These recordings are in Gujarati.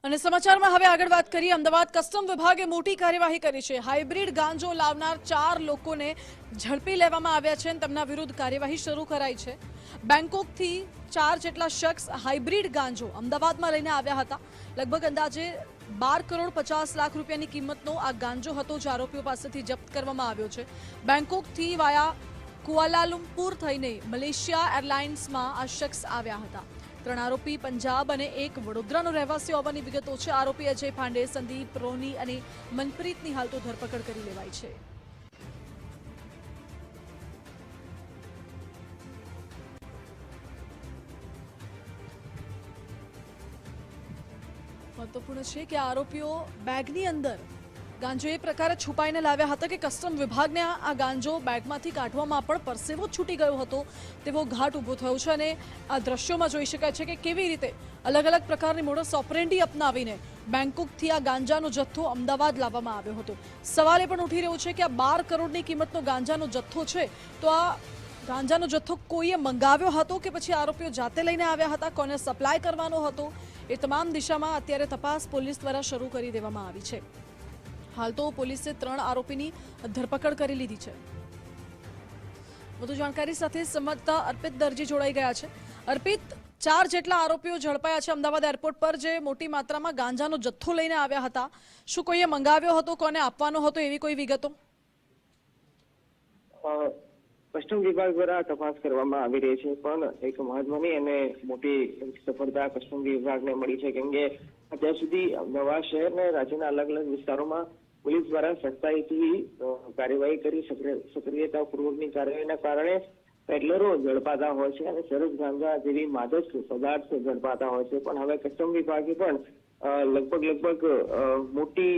અને સમાચારમાં હવે આગળ વાત કરીએ। અમદાવાદ કસ્ટમ વિભાગે મોટી કાર્યવાહી કરી છે। હાઇબ્રિડ ગાંજો લાવનાર 4 લોકોને ઝડપી લેવામાં આવ્યા છે અને તેમના વિરુદ્ધ કાર્યવાહી શરૂ કરાઈ છે। બેંકોકથી 4 જેટલા શખ્સ હાઇબ્રિડ ગાંજો અમદાવાદમાં લઈને આવ્યા હતા। લગભગ અંદાજે 12 કરોડ 50 લાખ રૂપિયાની કિંમતનો આ ગાંજો હતો જે આરોપીઓ પાસેથી જપ્ત કરવામાં આવ્યો છે। બેંકોકથી વાયા કુઆલાલુમ્પુર થઈને મલેશિયા એરલાઇન્સમાં આ શખ્સ આવ્યા હતા। 3 આરોપી પંજાબ અને એક વડોદરાનો રહેવાસી હોવાની વિગતો છે। આરોપી અજય પાંડે, સંદીપ, રોની અને મનપ્રીતની હાલ તો ધરપકડ કરી લેવાઈ છે। મહત્વપૂર્ણ છે કે આરોપીઓ બેગની અંદર ગાંજો એ પ્રકારે છુપાઈને લાવ્યા હતા કે કસ્ટમ વિભાગને આ ગાંજો બેગમાંથી કાઢવામાં પણ પરસેવો છૂટી ગયો હતો તેવો ઘાટ ઊભો થયો છે। અને આ દ્રશ્યોમાં જોઈ શકાય છે કે કેવી રીતે અલગ અલગ પ્રકારની મોડસ ઓપરેન્ડી અપનાવીને બેંકોકથી આ ગાંજાનો જથ્થો અમદાવાદ લાવવામાં આવ્યો હતો। સવાલ એ પણ ઉઠી રહ્યો છે કે આ 12 કરોડની કિંમતનો ગાંજાનો જથ્થો છે તો આ ગાંજાનો જથ્થો કોઈએ મંગાવ્યો હતો કે પછી આરોપીઓ જાતે લઈને આવ્યા હતા, કોને સપ્લાય કરવાનો હતો, એ તમામ દિશામાં અત્યારે તપાસ પોલીસ દ્વારા શરૂ કરી દેવામાં આવી છે। હાલ તો પોલીસે 3 આરોપીની ધરપકડ કરી લીધી છે। વધુ જાણકારી સાથે સંવાદદાતા અર્પિત દરજી જોડાઈ ગયા છે। અર્પિત, 4 જેટલા આરોપીઓ ઝડપાયા છે અમદાવાદ એરપોર્ટ પર જે મોટી માત્રામાં ગાંજાનો જથ્થો લઈને આવ્યા હતા। શું કોઈએ મંગાવ્યો હતો, કોને આપવાનો હતો, એવી કોઈ વિગતો? કસ્ટમ વિભાગ દ્વારા તપાસ કરવામાં આવી રહી છે, પણ એક મહત્વની અને મોટી સફળતા કસ્ટમ વિભાગને મળી છે, કેમ કે અત્યાર સુધી અમદાવાદ શહેર અને રાજ્યના અલગ અલગ વિસ્તારોમાં પોલીસ દ્વારા સખ્તાઈથી કાર્યવાહી કરી સક્રિયતાપૂર્વકની કાર્યવાહીના કારણે પેડલરો ઝડપાતા હોય છે અને સરસ ગાંજા જેવી માદક પદાર્થ ઝડપાતા હોય છે। પણ હવે કસ્ટમ વિભાગે પણ લગભગ મોટી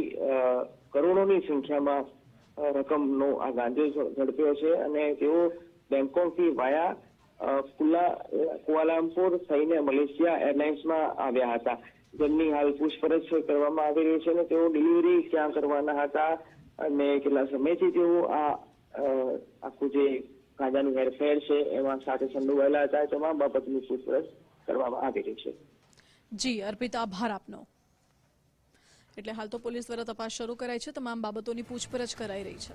કરોડોની સંખ્યામાં રકમનો આ ગાંજો ઝડપ્યો છે અને તેઓ બેંકોકથી વાયા કુઆલાલુમ્પુર થઈને મલેશિયા એરલાઇન્સમાં આવ્યા હતા, જેમની હાલ પૂછપરછ કરવામાં આવી રહી છે અને તેઓ ડિલિવરી ક્યાં કરવાના હતા અને કેટલા સમયથી તેઓ આ આખું જે ગાંજાનું હેરફેર છે એમાં સાથે સંડોવાયેલા હતા, તમામ બાબતની પૂછપરછ કરવામાં આવી રહી છે। જી અર્પિત, આભાર આપનો। એટલે હાલ તો પોલીસ દ્વારા તપાસ શરૂ કરાઈ છે, તમામ બાબતોની પૂછપરછ કરાઈ રહી છે।